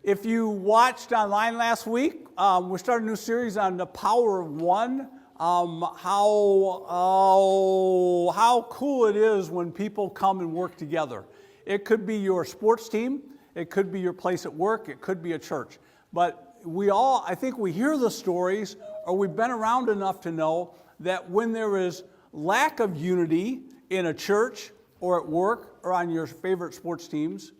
If you watched online last week, we're starting a new series on the power of one. How cool it is when people come and work together. It could be your sports team, it could be your place at work, it could be a church. But I think we hear the stories, or we've been around enough to know that when there is lack of unity in a church or at work or on your favorite sports teams,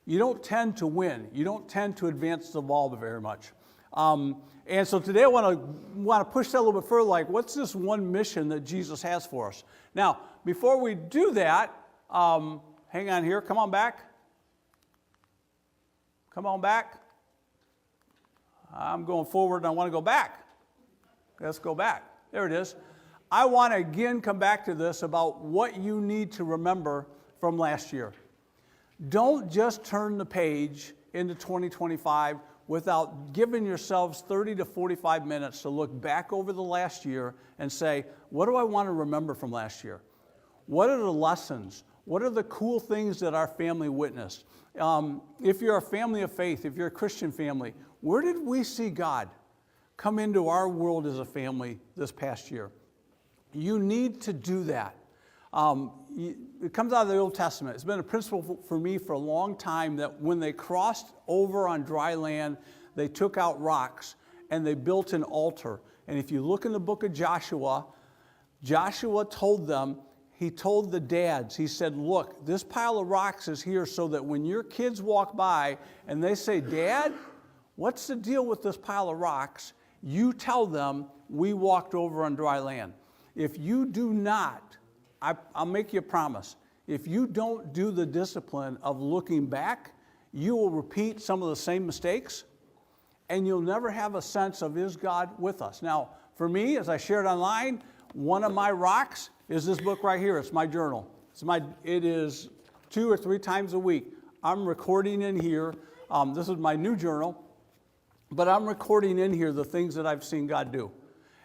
you don't tend to win. You don't tend to advance the ball very much. And so today I want to push that a little bit further, like what's this one mission that Jesus has for us? Now, before we do that, hang on here, come on back. Come on back. I'm going forward and I want to go back. Let's go back. There it is. I want to again come back to this about what you need to remember from last year. Don't just turn the page into 2025 without giving yourselves 30 to 45 minutes to look back over the last year and say, what do I want to remember from last year? What are the lessons? What are the cool things that our family witnessed? If you're a family of faith, if you're a Christian family, where did we see God come into our world as a family this past year? You need to do that. It comes out of the Old Testament. It's been a principle for me for a long time that when they crossed over on dry land, they took out rocks and they built an altar. And if you look in the book of Joshua, Joshua told them, he told the dads, he said, look, this pile of rocks is here so that when your kids walk by and they say, Dad, what's the deal with this pile of rocks? You tell them we walked over on dry land. If you do not, I'll make you a promise. If you don't do the discipline of looking back, you will repeat some of the same mistakes, and you'll never have a sense of, is God with us? Now, for me, as I shared online, one of my rocks is this book right here. It's my journal. It is 2 or 3 times a week. I'm recording in here. This is my new journal, but I'm recording in here the things that I've seen God do.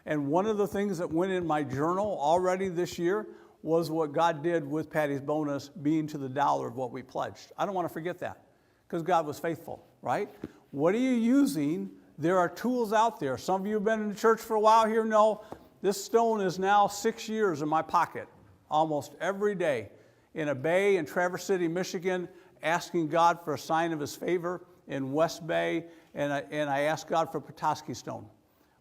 And one of the things that went in my journal already this year was what God did with Patty's bonus being to the dollar of what we pledged. I don't want to forget that because God was faithful, right? What are you using? There are tools out there. Some of you have been in the church for a while here know this stone is now 6 years in my pocket almost every day in a bay in Traverse City, Michigan, asking God for a sign of his favor in West Bay, and I asked God for Petoskey stone,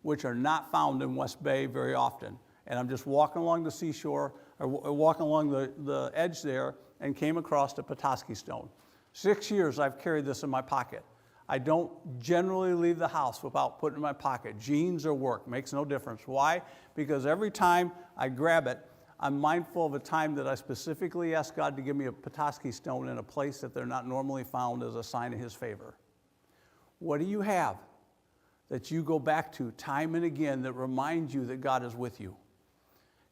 which are not found in West Bay very often. And I'm just walking along the seashore, or walking along the edge there, and came across the Petoskey stone. 6 years I've carried this in my pocket. I don't generally leave the house without putting it in my pocket. Jeans or work, makes no difference. Why? Because every time I grab it, I'm mindful of a time that I specifically asked God to give me a Petoskey stone in a place that they're not normally found as a sign of his favor. What do you have that you go back to time and again that reminds you that God is with you?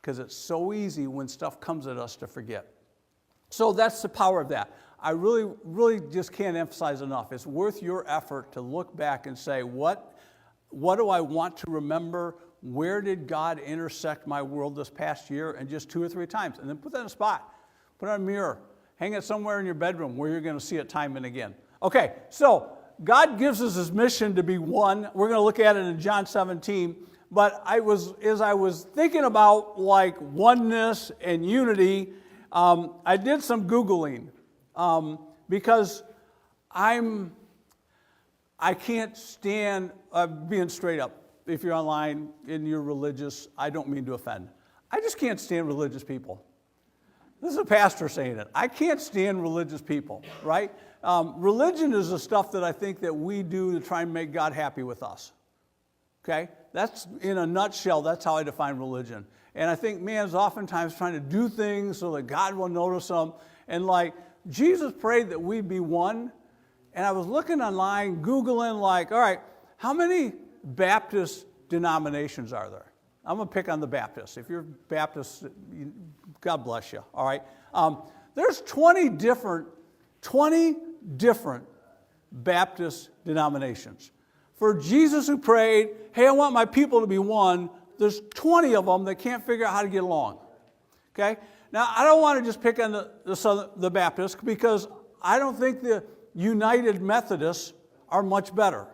Because it's so easy when stuff comes at us to forget. So that's the power of that. I really, really just can't emphasize enough. It's worth your effort to look back and say, what do I want to remember? Where did God intersect my world this past year? And just 2 or 3 times. And then put that in a spot. Put it on a mirror. Hang it somewhere in your bedroom where you're going to see it time and again. Okay, so God gives us his mission to be one. We're going to look at it in John 17. But as I was thinking about like oneness and unity, I did some Googling because I can't stand being straight up. If you're online and you're religious, I don't mean to offend. I just can't stand religious people. This is a pastor saying it. I can't stand religious people, right? Religion is the stuff that I think that we do to try and make God happy with us. Okay? That's, in a nutshell, that's how I define religion. And I think man's oftentimes trying to do things so that God will notice them. And like, Jesus prayed that we'd be one. And I was looking online, Googling, like, all right, how many Baptist denominations are there? I'm going to pick on the Baptists. If you're Baptist, God bless you, all right? There's 20 different Baptist denominations. For Jesus who prayed, hey, I want my people to be one, there's 20 of them that can't figure out how to get along. Okay? Now, I don't want to just pick on the Baptists because I don't think the United Methodists are much better.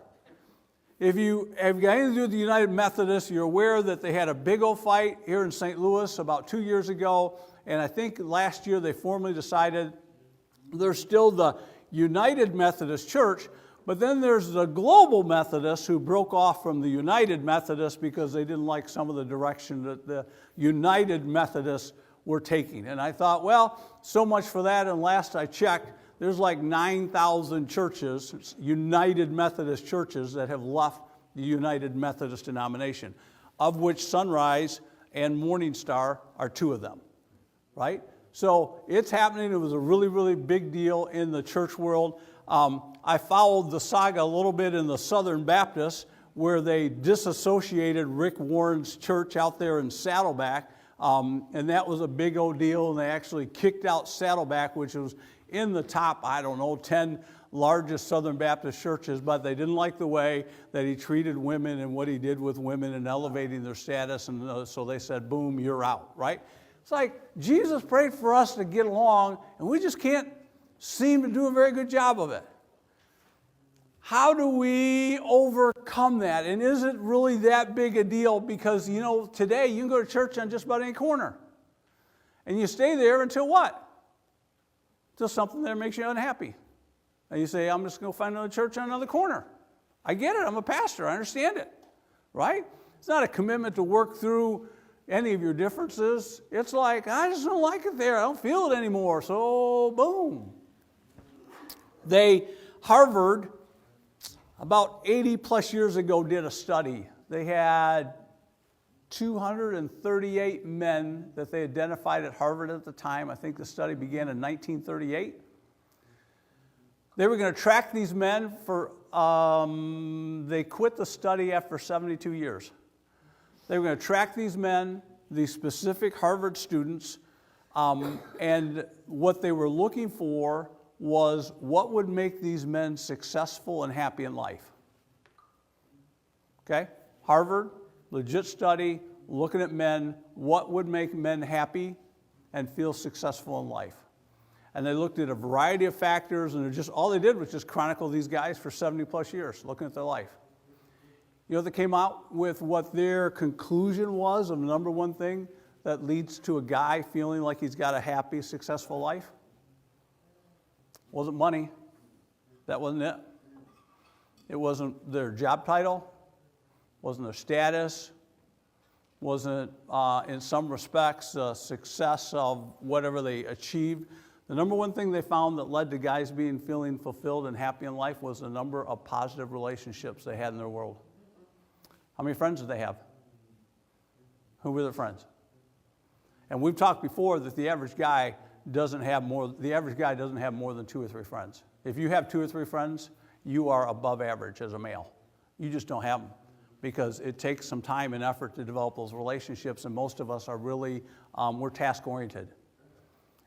If you have got anything to do with the United Methodists, you're aware that they had a big old fight here in St. Louis about 2 years ago, and I think last year they formally decided there's still the United Methodist Church, but then there's the Global Methodists who broke off from the United Methodists because they didn't like some of the direction that the United Methodists were taking. And I thought, well, so much for that, and last I checked, there's like 9,000 churches, United Methodist churches, that have left the United Methodist denomination, of which Sunrise and Morning Star are two of them, right? So it's happening. It was a really, really big deal in the church world. I followed the saga a little bit in the Southern Baptists, where they disassociated Rick Warren's church out there in Saddleback, and that was a big old deal, and they actually kicked out Saddleback, which was in the top, 10 largest Southern Baptist churches, but they didn't like the way that he treated women and what he did with women and elevating their status, and so they said, boom, you're out, right? It's like Jesus prayed for us to get along, and we just can't seem to do a very good job of it. How do we overcome that? And is it really that big a deal? Because, today you can go to church on just about any corner, and you stay there until what? Till something there makes you unhappy. And you say, I'm just going to find another church on another corner. I get it. I'm a pastor. I understand it. Right? It's not a commitment to work through any of your differences. It's like, I just don't like it there. I don't feel it anymore. So, boom. Harvard, about 80 plus years ago, did a study. They had 238 men that they identified at Harvard at the time. I think the study began in 1938. They were going to track these men for, they quit the study after 72 years. They were going to track these men, these specific Harvard students, and what they were looking for was what would make these men successful and happy in life. Okay? Harvard, legit study, looking at men, what would make men happy and feel successful in life. And they looked at a variety of factors, and all they did was just chronicle these guys for 70 plus years, looking at their life. They came out with what their conclusion was of the number one thing that leads to a guy feeling like he's got a happy, successful life. Wasn't money. That wasn't it. It wasn't their job title. Wasn't their status. Wasn't, in some respects, the success of whatever they achieved. The number one thing they found that led to guys feeling fulfilled and happy in life was the number of positive relationships they had in their world. How many friends did they have? Who were their friends? And we've talked before that the average guy doesn't have more than 2 or 3 friends. If you have 2 or 3 friends, you are above average as a male. You just don't have them because it takes some time and effort to develop those relationships, and most of us are really, we're task-oriented.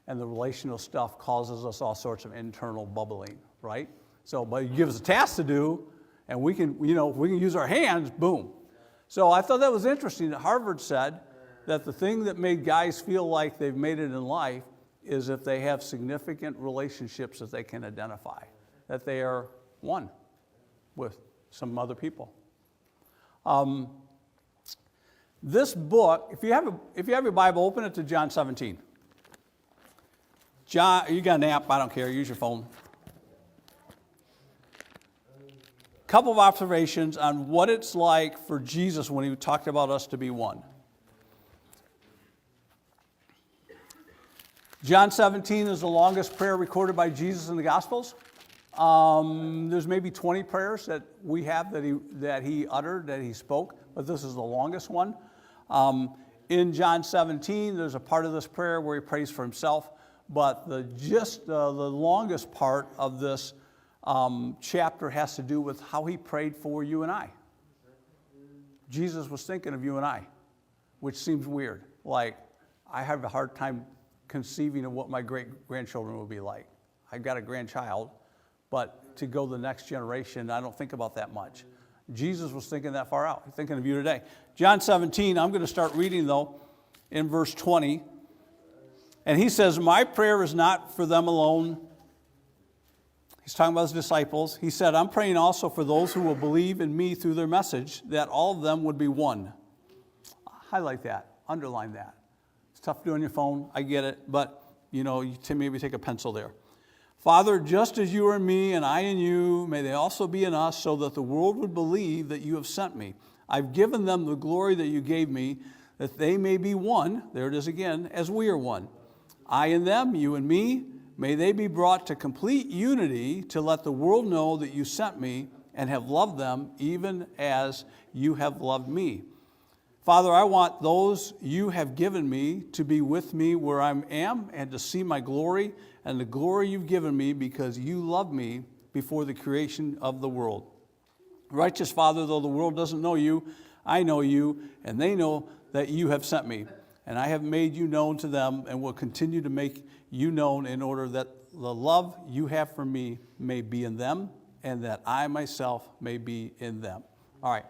And the relational stuff causes us all sorts of internal bubbling, right? So, but it gives us a task to do, and we can, if we can use our hands, boom. So I thought that was interesting that Harvard said that the thing that made guys feel like they've made it in life is if they have significant relationships that they can identify, that they are one with some other people. This book, if you have your Bible, open it to John 17. John, you got an app, I don't care, use your phone. Couple of observations on what it's like for Jesus when he talked about us to be one. John 17 is the longest prayer recorded by Jesus in the Gospels. There's maybe 20 prayers that we have that he uttered, that he spoke, but this is the longest one. In John 17, there's a part of this prayer where he prays for himself, but the longest part of this chapter has to do with how he prayed for you and I. Jesus was thinking of you and I, which seems weird. Like, I have a hard time conceiving of what my great-grandchildren would be like. I've got a grandchild, but to go the next generation, I don't think about that much. Jesus was thinking that far out. He's thinking of you today. John 17, I'm going to start reading, though, in verse 20. And he says, my prayer is not for them alone. He He's talking about his disciples. He said, I'm praying also for those who will believe in me through their message, that all of them would be one. Highlight that. Underline that. It's tough to do on your phone. I get it. But, you maybe take a pencil there. Father, just as you are in me and I in you, may they also be in us, so that the world would believe that you have sent me. I've given them the glory that you gave me, that they may be one, there it is again, as we are one. I and them, you and me, may they be brought to complete unity to let the world know that you sent me and have loved them even as you have loved me. Father, I want those you have given me to be with me where I am and to see my glory and the glory you've given me because you loved me before the creation of the world. Righteous Father, though the world doesn't know you, I know you, and they know that you have sent me. And I have made you known to them and will continue to make you known in order that the love you have for me may be in them and that I myself may be in them. All right.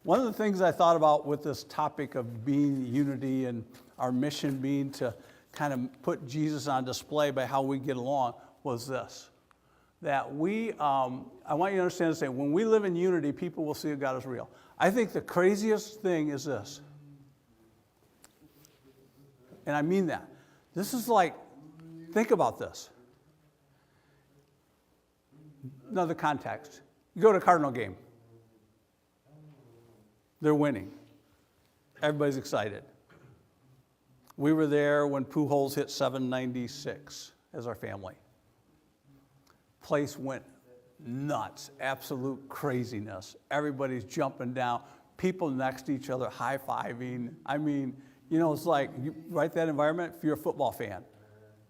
One of the things I thought about with this topic of being unity and our mission being to kind of put Jesus on display by how we get along was this. That I want you to understand this thing, when we live in unity, people will see that God is real. I think the craziest thing is this. And I mean that. This is like, think about this. Another context. You go to a Cardinal game. They're winning. Everybody's excited. We were there when Pujols hit 796 as our family. Place went nuts, absolute craziness. Everybody's jumping down. People next to each other high-fiving. I mean, it's like, right, that environment, if you're a football fan,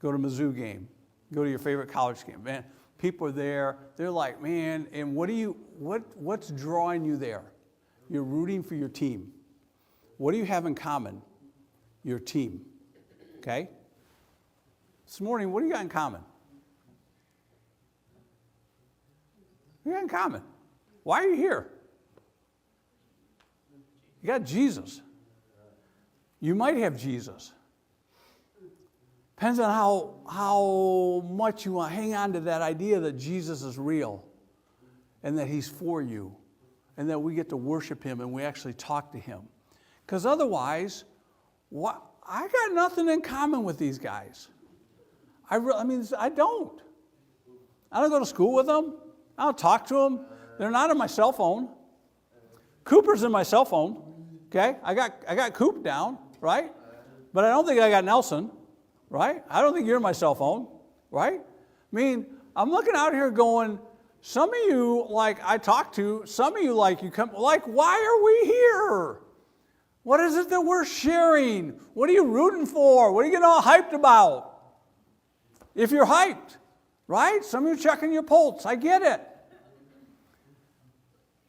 go to a Mizzou game, go to your favorite college game. Man, people are there. They're like, man, and what's drawing you there? You're rooting for your team. What do you have in common? Your team. Okay? This morning, what do you got in common? What do you got in common? Why are you here? You got Jesus. You might have Jesus. Depends on how much you want to hang on to that idea that Jesus is real and that he's for you and that we get to worship him and we actually talk to him. Because otherwise, I got nothing in common with these guys. I don't. I don't go to school with them. I don't talk to them. They're not on my cell phone. Cooper's in my cell phone. Okay? I got Coop down, right? But I don't think I got Nelson, right? I don't think you're in my cell phone, right? I mean, I'm looking out here going, some of you, like I talk to, some of you, like you come, like, why are we here? What is it that we're sharing? What are you rooting for? What are you getting all hyped about? If you're hyped, right? Some of you checking your pulse. I get it.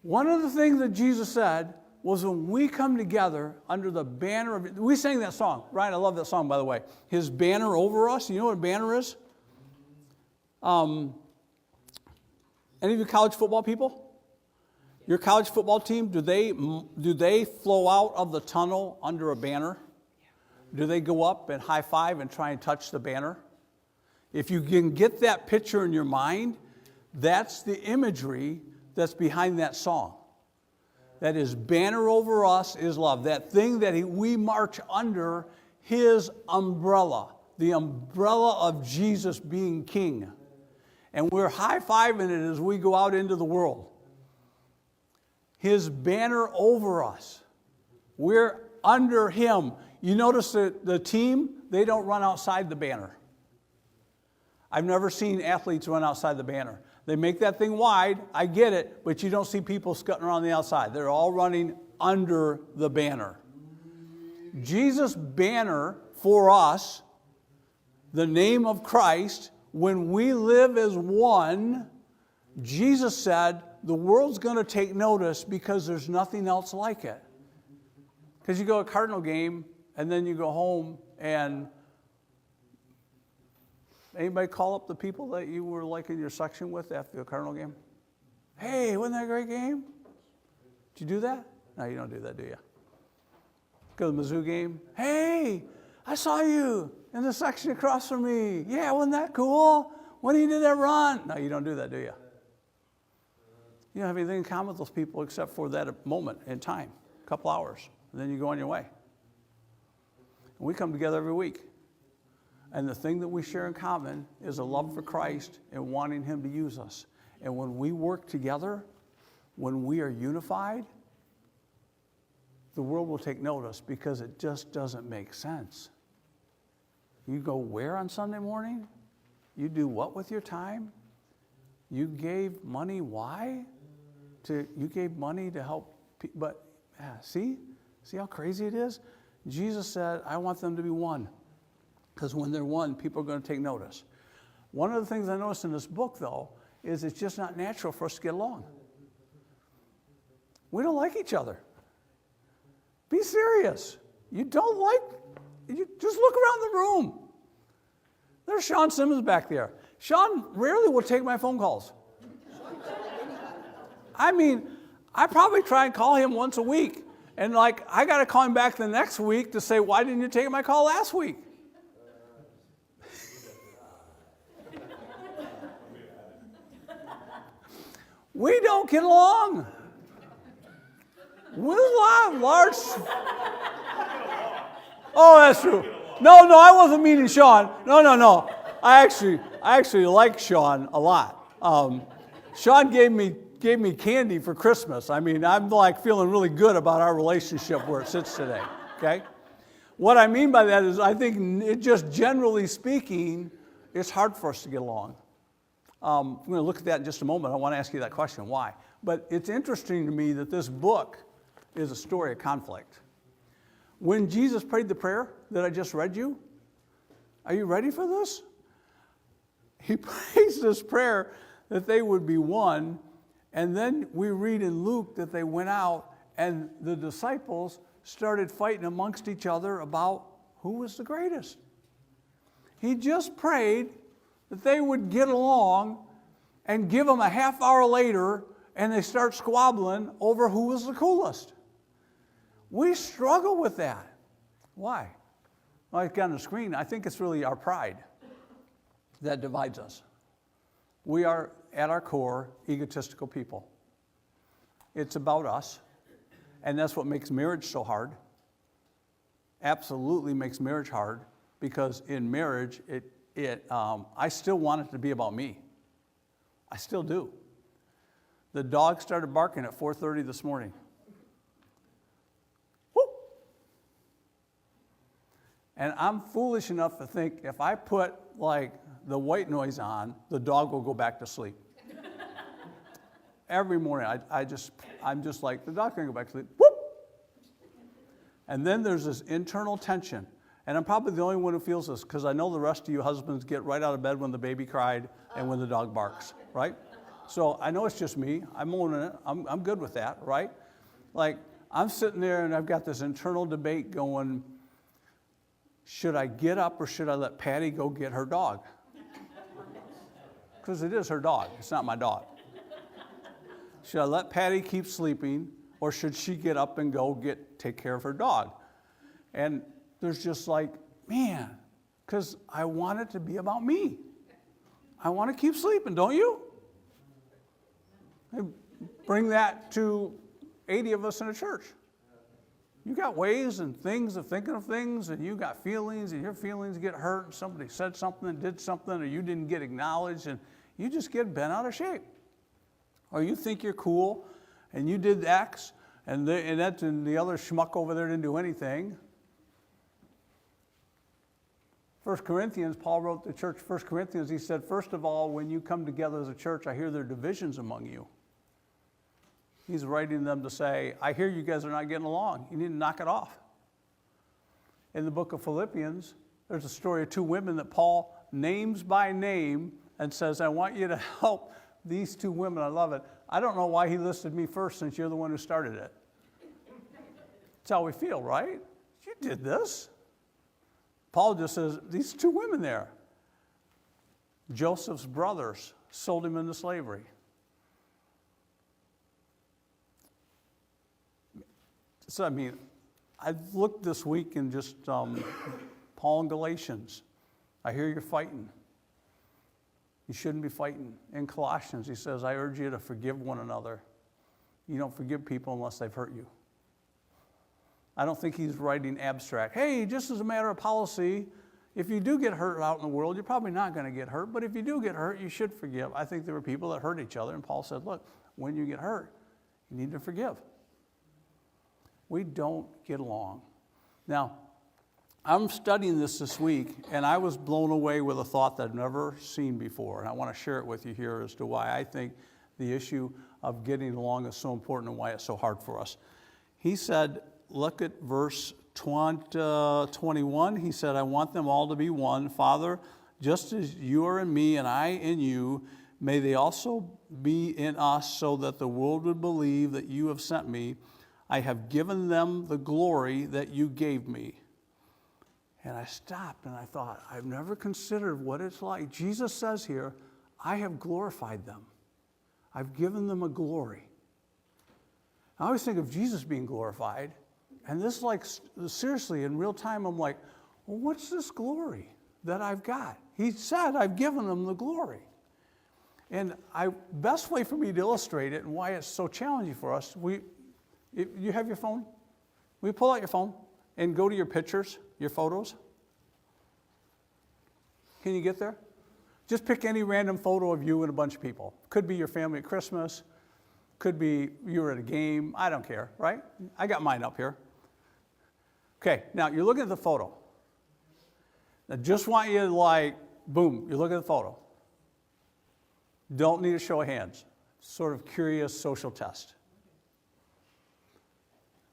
One of the things that Jesus said was when we come together under the banner of, we sang that song, right? I love that song, by the way. His banner over us. You know what a banner is? Any of you college football people? Your college football team, do they flow out of the tunnel under a banner? Do they go up and high five and try and touch the banner? If you can get that picture in your mind, that's the imagery that's behind that song. That his banner over us is love. That thing that we march under, his umbrella. The umbrella of Jesus being king. And we're high-fiving it as we go out into the world. His banner over us. We're under him. You notice that the team, they don't run outside the banner. I've never seen athletes run outside the banner. They make that thing wide, I get it, but you don't see people scutting around the outside. They're all running under the banner. Jesus' banner for us, the name of Christ, when we live as one, Jesus said, the world's going to take notice because there's nothing else like it. Because you go to a Cardinal game, and then you go home, and anybody call up the people that you were like in your section with after the Cardinal game? Hey, wasn't that a great game? Did you do that? No, you don't do that, do you? Go to the Mizzou game. Hey, I saw you in the section across from me. Yeah, wasn't that cool? when you did that run. No, you don't do that, do you? You don't have anything in common with those people except for that moment in time, a couple hours, and then you go on your way. And we come together every week. And the thing that we share in common is a love for Christ and wanting him to use us. And when we work together, when we are unified, the world will take notice because it just doesn't make sense. You go where on Sunday morning? You do what with your time? You gave money, why? You gave money to help people, but see how crazy it is? Jesus said, I want them to be one. Because when they're one, people are going to take notice. One of the things I noticed in this book, though, is it's just not natural for us to get along. We don't like each other. Be serious. You don't like, just look around the room. There's Sean Simmons back there. Sean rarely will take my phone calls. I mean, I probably try and call him once a week. And I got to call him back the next week to say, why didn't you take my call last week? We don't get along. With a lot of large. Oh, that's true. No, I wasn't meaning Sean. No. I actually like Sean a lot. Sean gave me candy for Christmas. I mean, I'm feeling really good about our relationship where it sits today. Okay? What I mean by that is I think it just generally speaking, it's hard for us to get along. I'm going to look at that in just a moment. I want to ask you that question, why? But it's interesting to me that this book is a story of conflict. When Jesus prayed the prayer that I just read you, are you ready for this? He prays this prayer that they would be one, and then we read in Luke that they went out and the disciples started fighting amongst each other about who was the greatest. He just prayed that they would get along and give them a half hour later and they start squabbling over who was the coolest. We struggle with that. Why? Like on the screen, I think it's really our pride that divides us. We are, at our core, egotistical people. It's about us, and that's what makes marriage so hard. Absolutely makes marriage hard, because in marriage, I still want it to be about me. I still do. The dog started barking at 4:30 this morning. Whoop! And I'm foolish enough to think if I put the white noise on, the dog will go back to sleep. Every morning, I'm just like, the dog's gonna go back to sleep. Whoop! And then there's this internal tension. And I'm probably the only one who feels this, because I know the rest of you husbands get right out of bed when the baby cried and when the dog barks, right? So I know it's just me. I'm owning it. I'm good with that, right? I'm sitting there and I've got this internal debate going, should I get up or should I let Patty go get her dog? Because it is her dog. It's not my dog. Should I let Patty keep sleeping, or should she get up and go take care of her dog? And there's just man, because I want it to be about me. I want to keep sleeping, don't you? I bring that to 80 of us in a church. You got ways and things of thinking of things, and you got feelings, and your feelings get hurt, and somebody said something and did something, or you didn't get acknowledged, and you just get bent out of shape. Or you think you're cool, and you did X, and the other schmuck over there didn't do anything. 1 Corinthians, Paul wrote to the church, 1 Corinthians, he said, first of all, when you come together as a church, I hear there are divisions among you. He's writing them to say, I hear you guys are not getting along. You need to knock it off. In the book of Philippians, there's a story of two women that Paul names by name and says, I want you to help these two women. I love it. I don't know why he listed me first, since you're the one who started it. That's how we feel, right? You did this. Paul just says, these two women there. Joseph's brothers sold him into slavery. So, I've looked this week in just Paul and Galatians. I hear you're fighting. You shouldn't be fighting. In Colossians, he says, I urge you to forgive one another. You don't forgive people unless they've hurt you. I don't think he's writing abstract. Hey, just as a matter of policy, if you do get hurt out in the world, you're probably not going to get hurt. But if you do get hurt, you should forgive. I think there were people that hurt each other. And Paul said, look, when you get hurt, you need to forgive. We don't get along. Now, I'm studying this week, and I was blown away with a thought that I've never seen before. And I want to share it with you here as to why I think the issue of getting along is so important and why it's so hard for us. He said, look at verse 21. He said, I want them all to be one. Father, just as you are in me and I in you, may they also be in us, so that the world would believe that you have sent me. I have given them the glory that you gave me. And I stopped and I thought, I've never considered what it's like. Jesus says here, I have glorified them. I've given them a glory. I always think of Jesus being glorified. And this, like, seriously, in real time, I'm like, well, what's this glory that I've got? He said, I've given them the glory. And best way for me to illustrate it and why it's so challenging for us, you have your phone? Will you pull out your phone and go to your pictures, your photos? Can you get there? Just pick any random photo of you and a bunch of people. Could be your family at Christmas. Could be you were at a game. I don't care, right? I got mine up here. Okay, now you're looking at the photo. I just want you to boom, you look at the photo. Don't need a show of hands. Sort of curious social test.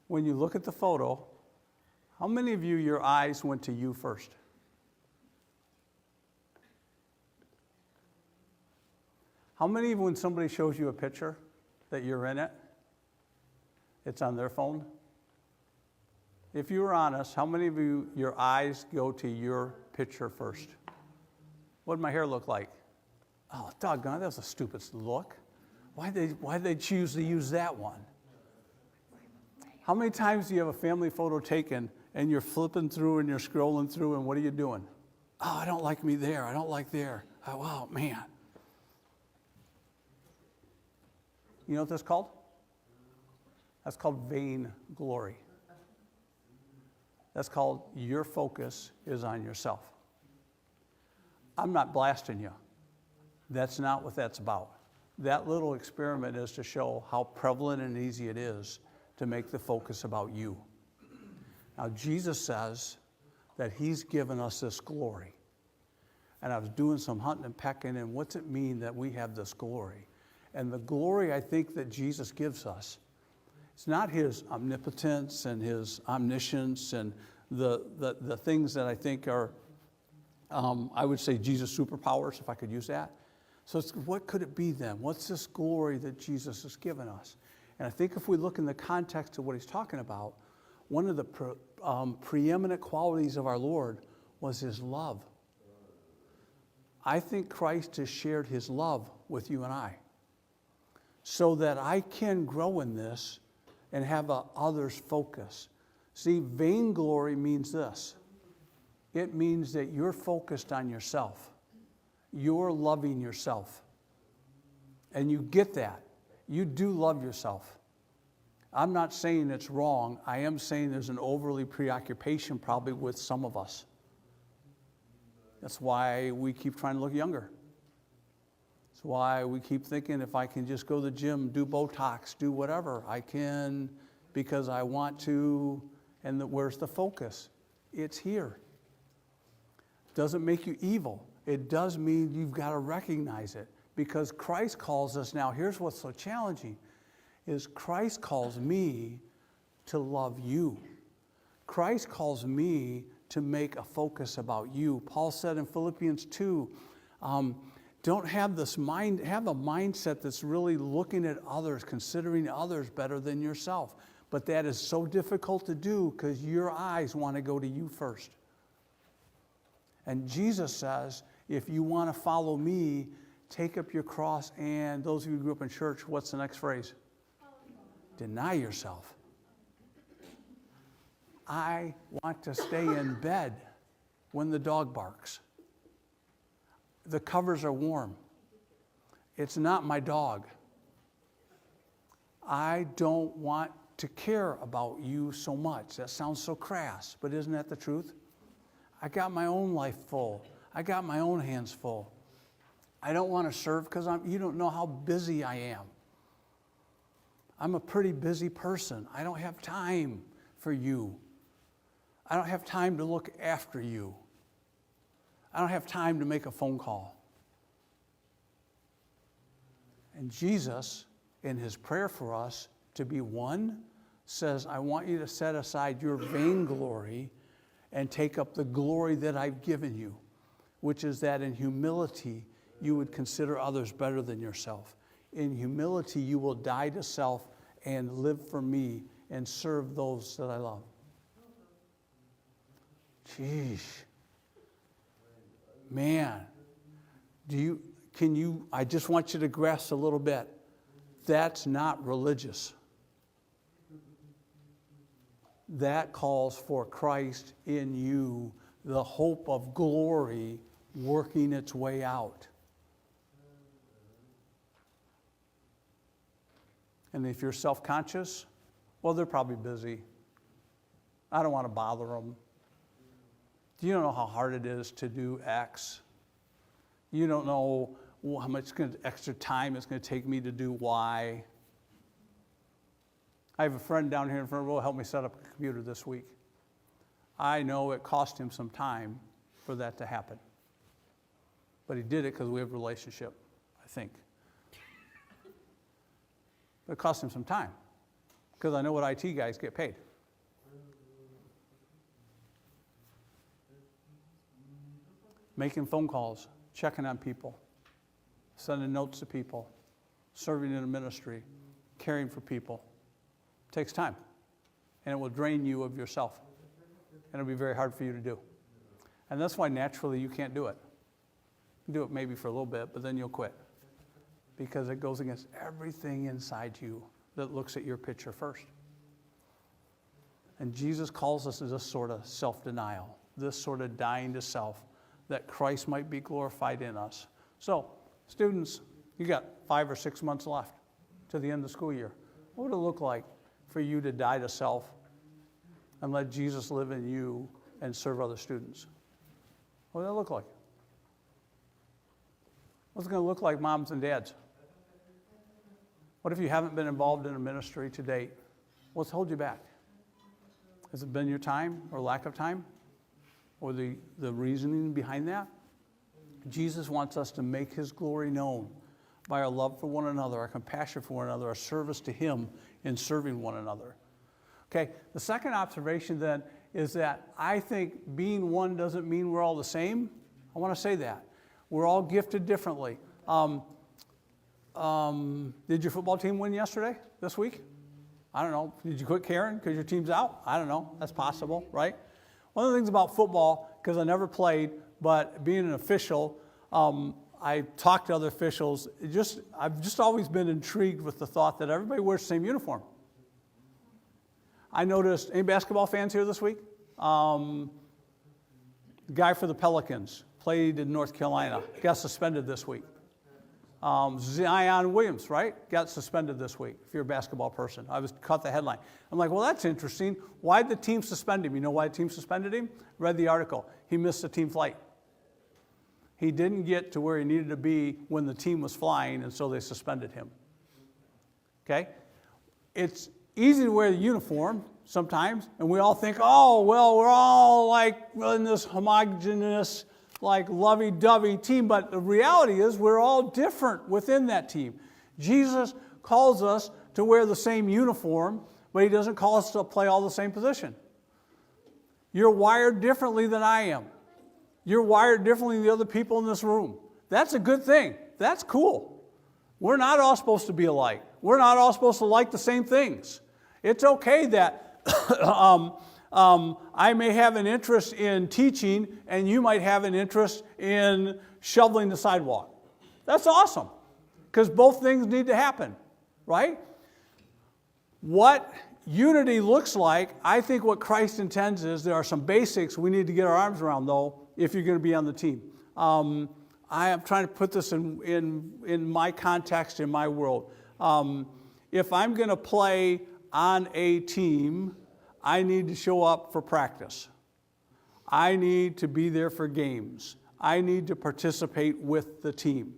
When you look at the photo, how many of you, your eyes went to you first? How many of you, when somebody shows you a picture that you're in it, it's on their phone? If you were honest, how many of you, your eyes go to your picture first? What did my hair look like? Oh, doggone, that was a stupid look. Why'd they choose to use that one? How many times do you have a family photo taken and you're flipping through and you're scrolling through and what are you doing? Oh, I don't like me there. I don't like there. Oh, wow, man. You know what that's called? That's called vain glory. That's called your focus is on yourself. I'm not blasting you. That's not what that's about. That little experiment is to show how prevalent and easy it is to make the focus about you. Now, Jesus says that he's given us this glory. And I was doing some hunting and pecking, and what's it mean that we have this glory? And the glory I think that Jesus gives us, it's not his omnipotence and his omniscience and the things that I think are, I would say Jesus' superpowers, if I could use that. So what could it be then? What's this glory that Jesus has given us? And I think if we look in the context of what he's talking about, one of the preeminent qualities of our Lord was his love. I think Christ has shared his love with you and I so that I can grow in this and have a others focus. See, vainglory means this. It means that you're focused on yourself. You're loving yourself. And you get that. You do love yourself. I'm not saying it's wrong. I am saying there's an overly preoccupation probably with some of us. That's why we keep trying to look younger. That's why we keep thinking if I can just go to the gym, do Botox, do whatever, I can because I want to. And where's the focus? It's here. Doesn't make you evil. It does mean you've got to recognize it. Because Christ calls us now, here's what's so challenging, is Christ calls me to love you. Christ calls me to make a focus about you. Paul said in Philippians 2, don't have this mind, have a mindset that's really looking at others, considering others better than yourself. But that is so difficult to do because your eyes want to go to you first. And Jesus says, if you want to follow me, take up your cross, and those of you who grew up in church, what's the next phrase? Deny yourself. I want to stay in bed when the dog barks. The covers are warm. It's not my dog. I don't want to care about you so much. That sounds so crass, but isn't that the truth? I got my own life full. I got my own hands full. I don't want to serve because you don't know how busy I am. I'm a pretty busy person. I don't have time for you. I don't have time to look after you. I don't have time to make a phone call. And Jesus, in his prayer for us to be one, says, I want you to set aside your vainglory and take up the glory that I've given you, which is that in humility you would consider others better than yourself. In humility you will die to self and live for me and serve those that I love. Jeez. Man, I just want you to grasp a little bit. That's not religious. That calls for Christ in you, the hope of glory working its way out. And if you're self-conscious, well, they're probably busy. I don't want to bother them. You don't know how hard it is to do X. You don't know how much extra time it's going to take me to do Y. I have a friend down here in front of the row help me set up a computer this week. I know it cost him some time for that to happen. But he did it because we have a relationship, I think. But it cost him some time because I know what IT guys get paid. Making phone calls, checking on people, sending notes to people, serving in a ministry, caring for people. It takes time, and it will drain you of yourself, and it'll be very hard for you to do. And that's why naturally you can't do it. You can do it maybe for a little bit, but then you'll quit because it goes against everything inside you that looks at your picture first. And Jesus calls us to this sort of self-denial, this sort of dying to self, that Christ might be glorified in us. So, students, you got 5 or 6 months left to the end of the school year. What would it look like for you to die to self and let Jesus live in you and serve other students? What would that look like? What's it going to look like, moms and dads? What if you haven't been involved in a ministry to date? What's held you back? Has it been your time or lack of time? Or the reasoning behind that? Jesus wants us to make his glory known by our love for one another, our compassion for one another, our service to him in serving one another. Okay, the second observation then is that I think being one doesn't mean we're all the same. I want to say that. We're all gifted differently. Did your football team win yesterday, this week? I don't know. Did you quit caring because your team's out? I don't know. That's possible, right? One of the things about football, because I never played, but being an official, I talked to other officials. I've just always been intrigued with the thought that everybody wears the same uniform. I noticed, any basketball fans here this week? The guy for the Pelicans played in North Carolina, got suspended this week. Zion Williams, right? Got suspended this week, if you're a basketball person. I caught the headline. I'm like, well, that's interesting. Why did the team suspend him? You know why the team suspended him? Read the article. He missed the team flight. He didn't get to where he needed to be when the team was flying, and so they suspended him. Okay? It's easy to wear the uniform sometimes, and we all think, oh, well, we're all like in this homogeneous, like lovey-dovey team, but the reality is we're all different within that team. Jesus calls us to wear the same uniform, but he doesn't call us to play all the same position. You're wired differently than I am. You're wired differently than the other people in this room. That's a good thing. That's cool. We're not all supposed to be alike. We're not all supposed to like the same things. It's okay that I may have an interest in teaching, and you might have an interest in shoveling the sidewalk. That's awesome, because both things need to happen, right? What unity looks like, I think what Christ intends is there are some basics we need to get our arms around, though, if you're going to be on the team. I am trying to put this in my context, in my world. If I'm going to play on a team, I need to show up for practice. I need to be there for games. I need to participate with the team.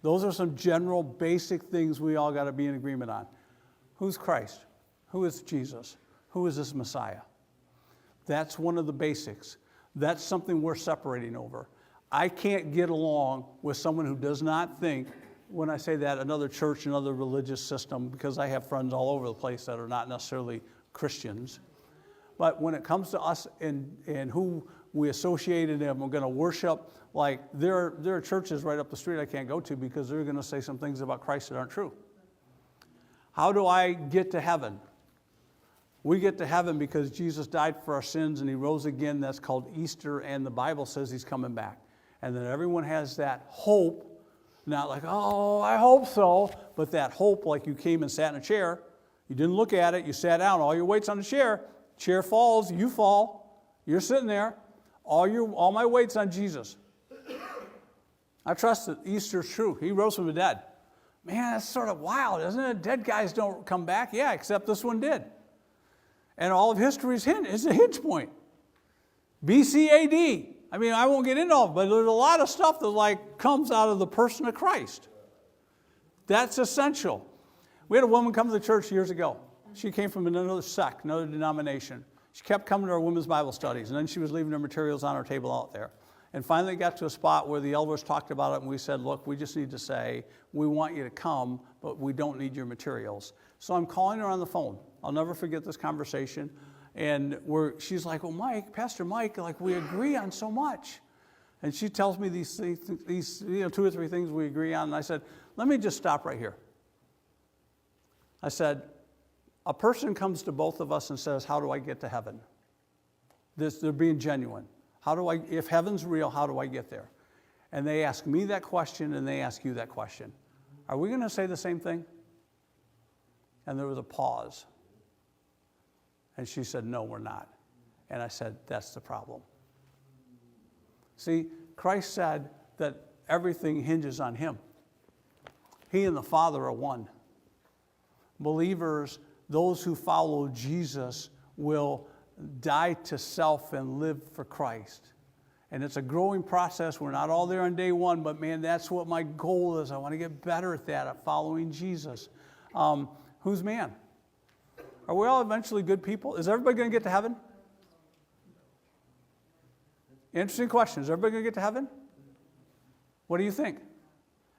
Those are some general basic things we all got to be in agreement on. Who's Christ? Who is Jesus? Who is this Messiah? That's one of the basics. That's something we're separating over. I can't get along with someone who does not think, when I say that, another church, another religious system, because I have friends all over the place that are not necessarily Christians. But when it comes to us and who we associate in them, we're going to worship, like there are churches right up the street I can't go to because they're going to say some things about Christ that aren't true. How do I get to heaven? We get to heaven because Jesus died for our sins and he rose again. That's called Easter, and the Bible says he's coming back. And then everyone has that hope, not like, oh, I hope so, but that hope like you came and sat in a chair. You didn't look at it. You sat down. All your weight's on the chair. Chair falls. You fall. You're sitting there. All my weight's on Jesus. I trust that Easter's true. He rose from the dead. Man, that's sort of wild, isn't it? Dead guys don't come back. Yeah, except this one did. And all of history is a hinge point. BC AD. I mean, I won't get into all of it, but there's a lot of stuff that comes out of the person of Christ. That's essential. We had a woman come to the church years ago. She came from another sect, another denomination. She kept coming to our women's Bible studies, and then she was leaving her materials on our table out there. And finally got to a spot where the elders talked about it, and we said, look, we just need to say, we want you to come, but we don't need your materials. So I'm calling her on the phone. I'll never forget this conversation. And she's like, well, Mike, Pastor Mike, we agree on so much. And she tells me these 2 or 3 things we agree on. And I said, let me just stop right here. I said, a person comes to both of us and says, how do I get to heaven? They're being genuine. If heaven's real, how do I get there? And they ask me that question and they ask you that question. Are we going to say the same thing? And there was a pause. And she said, no, we're not. And I said, that's the problem. See, Christ said that everything hinges on him. He and the Father are one. Believers, those who follow Jesus, will die to self and live for Christ. And it's a growing process. We're not all there on day one, but man, that's what my goal is. I want to get better at that, at following Jesus. Who's man? Are we all eventually good people? Is everybody going to get to heaven? Interesting question. Is everybody going to get to heaven? What do you think?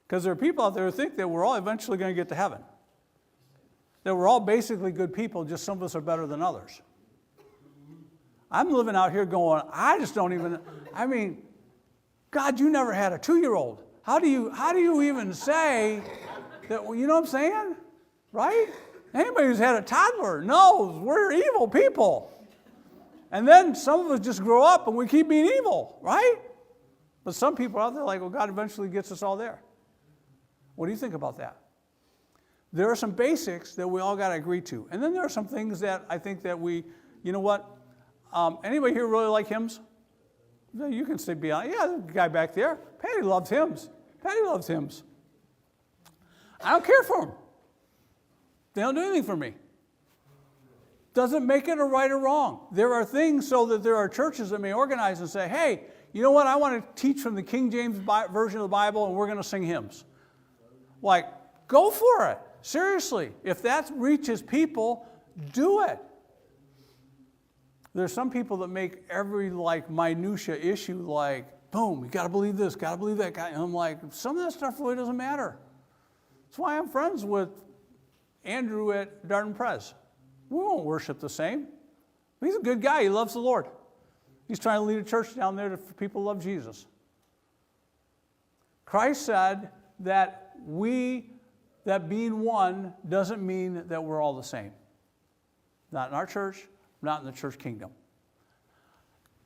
Because there are people out there who think that we're all eventually going to get to heaven. That we're all basically good people, just some of us are better than others. I'm living out here going, God, you never had a 2-year-old. How do you even say that, you know what I'm saying? Right? Anybody who's had a toddler knows we're evil people. And then some of us just grow up and we keep being evil, right? But some people out there are like, well, God eventually gets us all there. What do you think about that? There are some basics that we all got to agree to. And then there are some things that I think that you know what? Anybody here really like hymns? You can say beyond. Yeah, the guy back there. Patty loves hymns. Patty loves hymns. I don't care for them. They don't do anything for me. Doesn't make it a right or wrong. There are things so that there are churches that may organize and say, hey, you know what? I want to teach from the King James version of the Bible and we're going to sing hymns. Go for it. Seriously. If that reaches people, do it. There's some people that make every minutia issue boom, you got to believe this, got to believe that. And I'm like, some of that stuff really doesn't matter. That's why I'm friends with Andrew at Darden Press. We won't worship the same. He's a good guy. He loves the Lord. He's trying to lead a church down there for people who love Jesus. Christ said that being one doesn't mean that we're all the same. Not in our church, not in the church kingdom.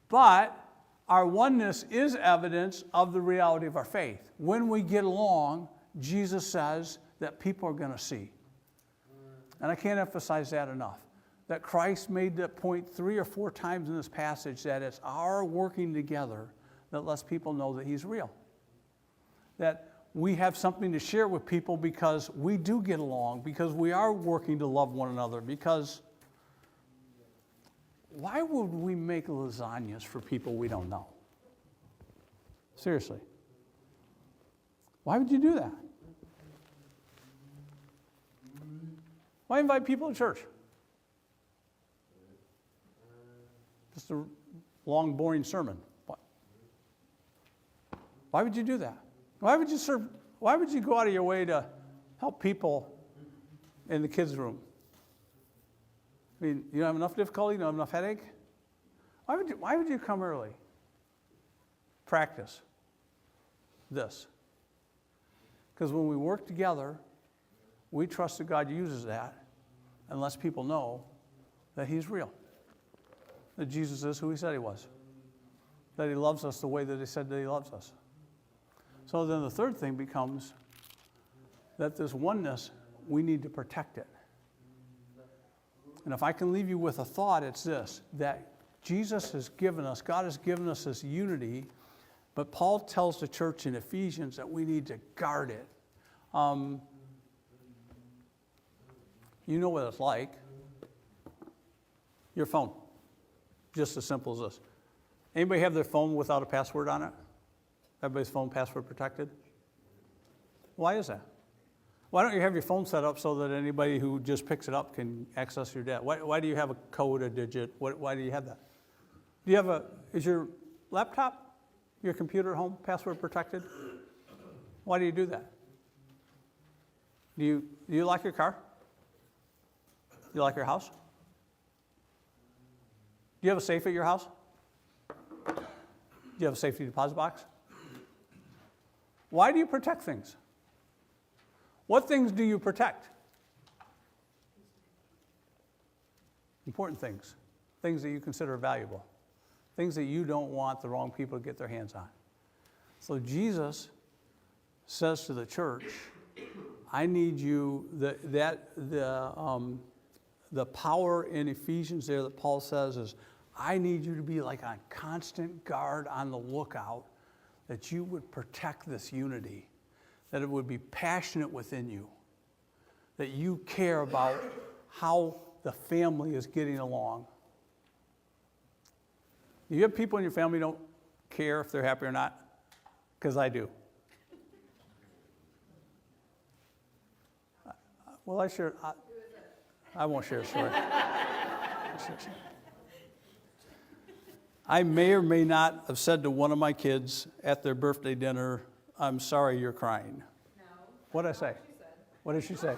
But our oneness is evidence of the reality of our faith. When we get along, Jesus says that people are going to see. And I can't emphasize that enough. That Christ made that point 3 or 4 times in this passage, that it's our working together that lets people know that he's real. that we have something to share with people because we do get along, because we are working to love one another, because why would we make lasagnas for people we don't know? Seriously. Why would you do that? Why invite people to church? Just a long, boring sermon. Why would you do that? Why would you go out of your way to help people in the kids' room? I mean, you don't have enough difficulty, you don't have enough headache? Why would you come early? Practice this. Because when we work together, we trust that God uses that and lets people know that He's real. That Jesus is who He said He was. That He loves us the way that He said that He loves us. So then the third thing becomes that this oneness, we need to protect it. And if I can leave you with a thought, it's this, that Jesus has given us, God has given us this unity, but Paul tells the church in Ephesians that we need to guard it. You know what it's like. Your phone. Just as simple as this. Anybody have their phone without a password on it? Everybody's phone password protected? Why is that? Why don't you have your phone set up so that anybody who just picks it up can access your data? Why do you have a code, a digit? Why do you have that? Is your laptop, your computer at home password protected? Why do you do that? Do you like your car? Do you like your house? Do you have a safe at your house? Do you have a safety deposit box? Why do you protect things? What things do you protect? Important things. Things that you consider valuable. Things that you don't want the wrong people to get their hands on. So Jesus says to the church, I need you, the power in Ephesians there that Paul says is, I need you to be like on constant guard, on the lookout, that you would protect this unity, that it would be passionate within you, that you care about how the family is getting along. Do you have people in your family who don't care if they're happy or not? Because I do. Well, I won't share a story. I may or may not have said to one of my kids at their birthday dinner, I'm sorry you're crying. No. What did I say? What did she say? I'm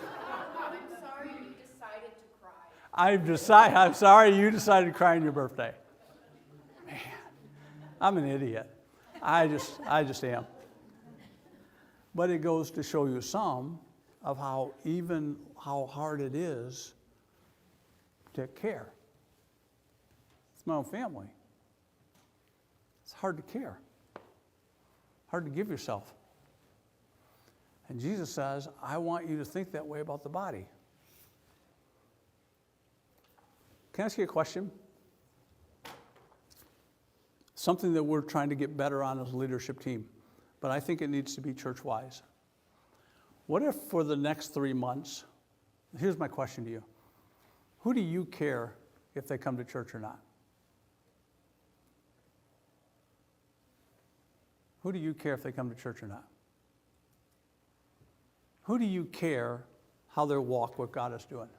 sorry you decided to cry. I'm sorry you decided to cry on your birthday. Man, I'm an idiot. I just am. But it goes to show you some of how hard it is to care. It's my own family. It's hard to care. Hard to give yourself. And Jesus says, I want you to think that way about the body. Can I ask you a question? Something that we're trying to get better on as a leadership team, but I think it needs to be church-wise. What if for the next 3 months, here's my question to you. Who do you care if they come to church or not? Who do you care if they come to church or not? Who do you care how their walk with God is doing?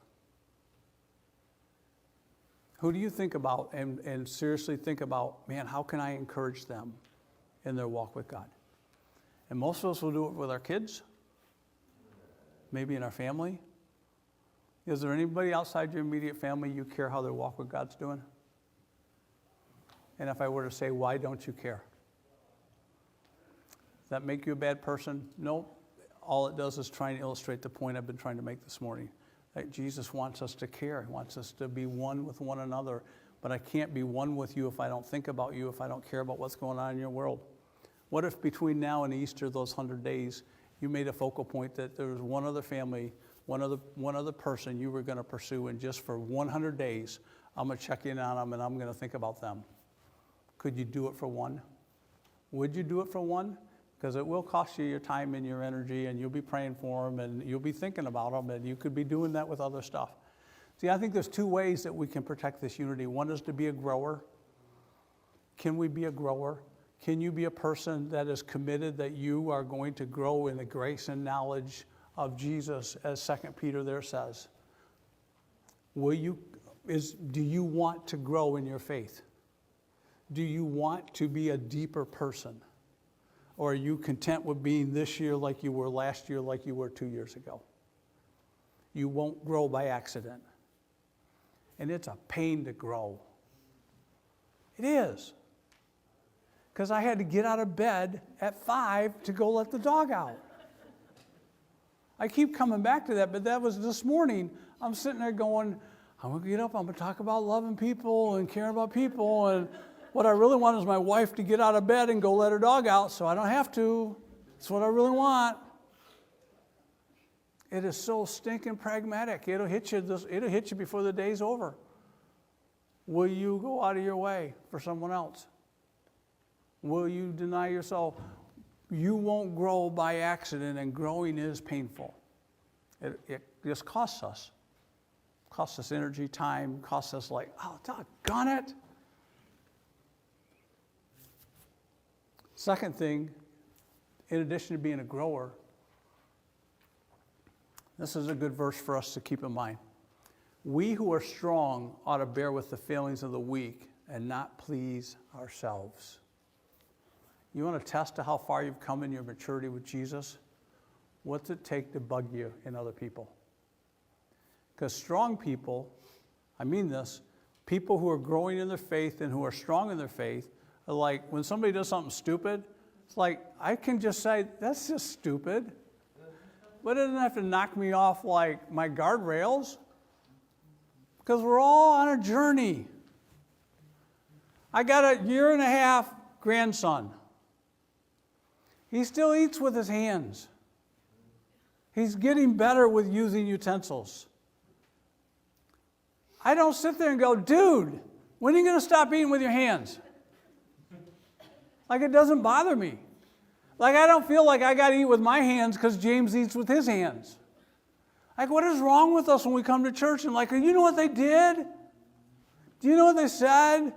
Who do you think about and seriously think about, man, how can I encourage them in their walk with God? And most of us will do it with our kids, maybe in our family. Is there anybody outside your immediate family you care how their walk with God's doing? And if I were to say, why don't you care? Does that make you a bad person? No. All it does is try and illustrate the point I've been trying to make this morning. That Jesus wants us to care. He wants us to be one with one another. But I can't be one with you if I don't think about you, if I don't care about what's going on in your world. What if between now and Easter, those 100 days, you made a focal point that there was one other family, one other person you were going to pursue, and just for 100 days, I'm going to check in on them and I'm going to think about them. Could you do it for one? Would you do it for one? because it will cost you your time and your energy, and you'll be praying for them, and you'll be thinking about them, and you could be doing that with other stuff. See, I think there's two ways that we can protect this unity. One is to be a grower. Can we be a grower? Can you be a person that is committed that you are going to grow in the grace and knowledge of Jesus, as 2 Peter there says? Do you want to grow in your faith? Do you want to be a deeper person? Or are you content with being this year like you were last year, like you were 2 years ago? You won't grow by accident. And it's a pain to grow. It is. Because I had to get out of bed at 5 to go let the dog out. I keep coming back to that, but that was this morning. I'm sitting there going, I'm going to get up, I'm going to talk about loving people and caring about people, and what I really want is my wife to get out of bed and go let her dog out so I don't have to. That's what I really want. It is so stinking pragmatic. It'll hit you before the day's over. Will you go out of your way for someone else? Will you deny yourself? You won't grow by accident, and growing is painful. It just costs us. Costs us energy, time, costs us oh, doggone it. Second thing, in addition to being a grower, this is a good verse for us to keep in mind. We who are strong ought to bear with the failings of the weak and not please ourselves. You want to test to how far you've come in your maturity with Jesus? What's it take to bug you in other people? Because strong people, I mean this, people who are growing in their faith and who are strong in their faith, are like when somebody does something stupid, it's like I can just say, that's just stupid. But it doesn't have to knock me off like my guardrails. Because we're all on a journey. I got a 1.5-year grandson. He still eats with his hands. He's getting better with using utensils. I don't sit there and go, dude, when are you going to stop eating with your hands? Like, it doesn't bother me. Like, I don't feel like I got to eat with my hands because James eats with his hands. Like, what is wrong with us when we come to church and like, you know what they did? Do you know what they said?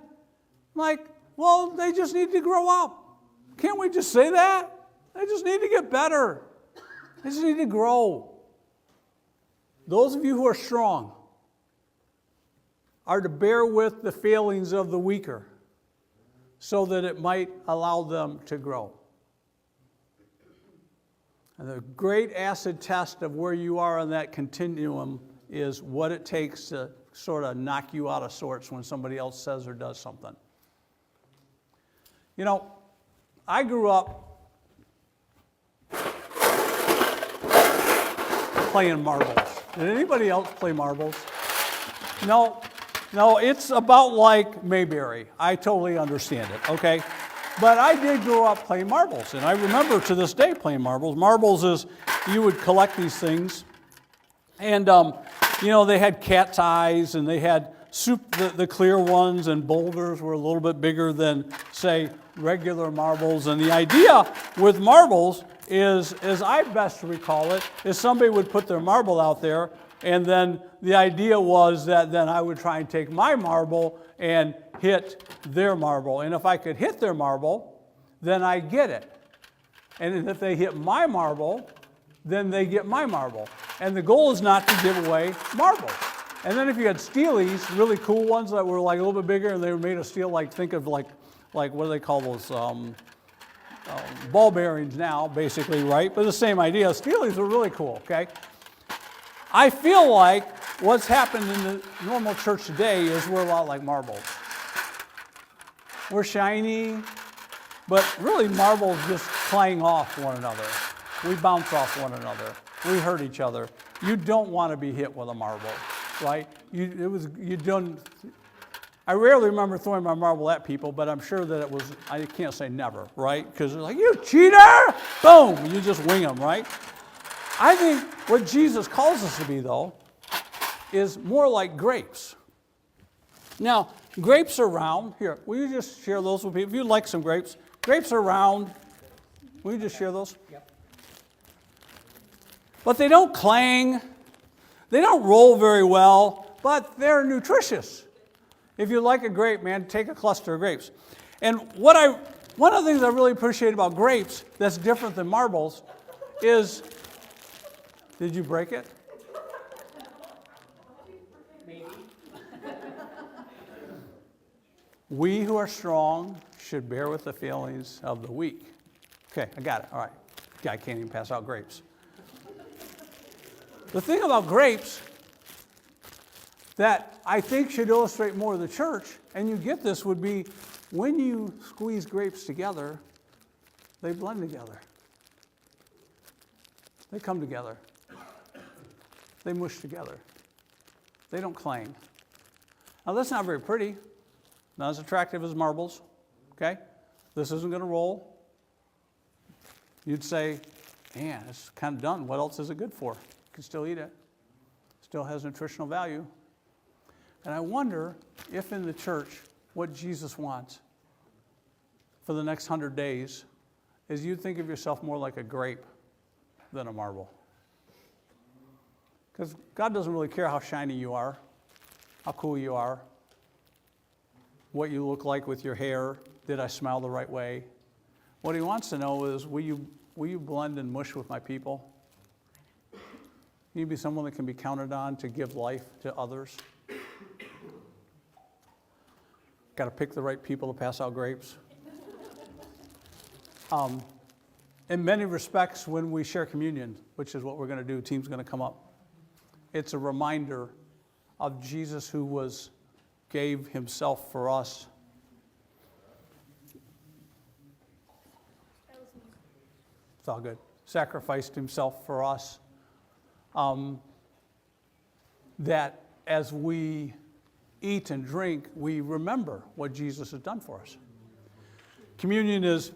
Like, well, they just need to grow up. Can't we just say that? They just need to get better. They just need to grow. Those of you who are strong are to bear with the failings of the weaker so that it might allow them to grow. And the great acid test of where you are on that continuum is what it takes to sort of knock you out of sorts when somebody else says or does something. You know, I grew up playing marbles. Did anybody else play marbles? No, it's about like Mayberry. I totally understand it, okay? But I did grow up playing marbles, and I remember to this day playing marbles. Marbles is, you would collect these things, and they had cat's eyes, and they had the clear ones, and boulders were a little bit bigger than, say, regular marbles. And the idea with marbles is, as I best recall it, is somebody would put their marble out there, and then the idea was that then I would try and take my marble and hit their marble. And if I could hit their marble, then I get it. And if they hit my marble, then they get my marble. And the goal is not to give away marbles. And then if you had steelies, really cool ones that were like a little bit bigger and they were made of steel, like think of like what do they call those? Ball bearings now, basically, right? But the same idea. Steelies were really cool, okay? I feel like what's happened in the normal church today is we're a lot like marbles. We're shiny, but really marbles just playing off one another. We bounce off one another. We hurt each other. You don't want to be hit with a marble, right? I rarely remember throwing my marble at people, but I'm sure that it was, I can't say never, right? Because they're like, you cheater! Boom! You just wing them, right? I think what Jesus calls us to be, though, is more like grapes. Now, grapes are round. Here, will you just share those with people? If you like some grapes. Grapes are round. Will you just share those? Yep. But they don't clang. They don't roll very well, but they're nutritious. If you like a grape, man, take a cluster of grapes. And one of the things I really appreciate about grapes that's different than marbles is, did you break it? Maybe. We who are strong should bear with the feelings of the weak. Okay, I got it. All right. Guy can't even pass out grapes. The thing about grapes that I think should illustrate more of the church, and you get this, would be when you squeeze grapes together, they blend together. They come together. They mush together. They don't clang. Now, that's not very pretty, not as attractive as marbles, okay? This isn't going to roll. You'd say, man, it's kind of done. What else is it good for? You can still eat it. Still has nutritional value. And I wonder if in the church, what Jesus wants for the next 100 days is you think of yourself more like a grape than a marble. Because God doesn't really care how shiny you are, how cool you are, what you look like with your hair, did I smile the right way? What he wants to know is, will you blend and mush with my people? Will you be someone that can be counted on to give life to others? Got to pick the right people to pass out grapes. In many respects, when we share communion, which is what we're going to do, team's going to come up, it's a reminder of Jesus who gave himself for us. It's all good. Sacrificed himself for us. That as we eat and drink, we remember what Jesus has done for us. Communion is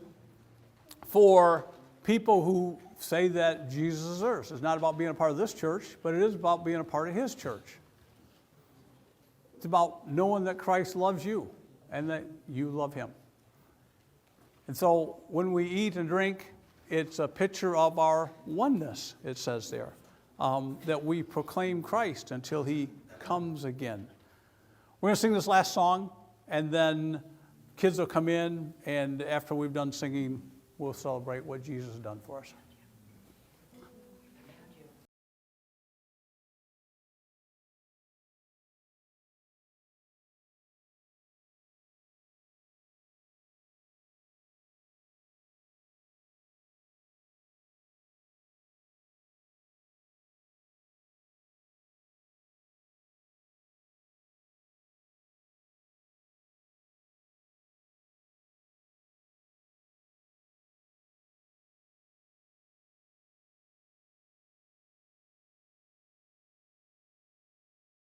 for people who say that Jesus is theirs. It's not about being a part of this church, but it is about being a part of his church. It's about knowing that Christ loves you and that you love him. And so when we eat and drink, it's a picture of our oneness, it says there, that we proclaim Christ until he comes again. We're going to sing this last song, and then kids will come in, and after we've done singing, we'll celebrate what Jesus has done for us.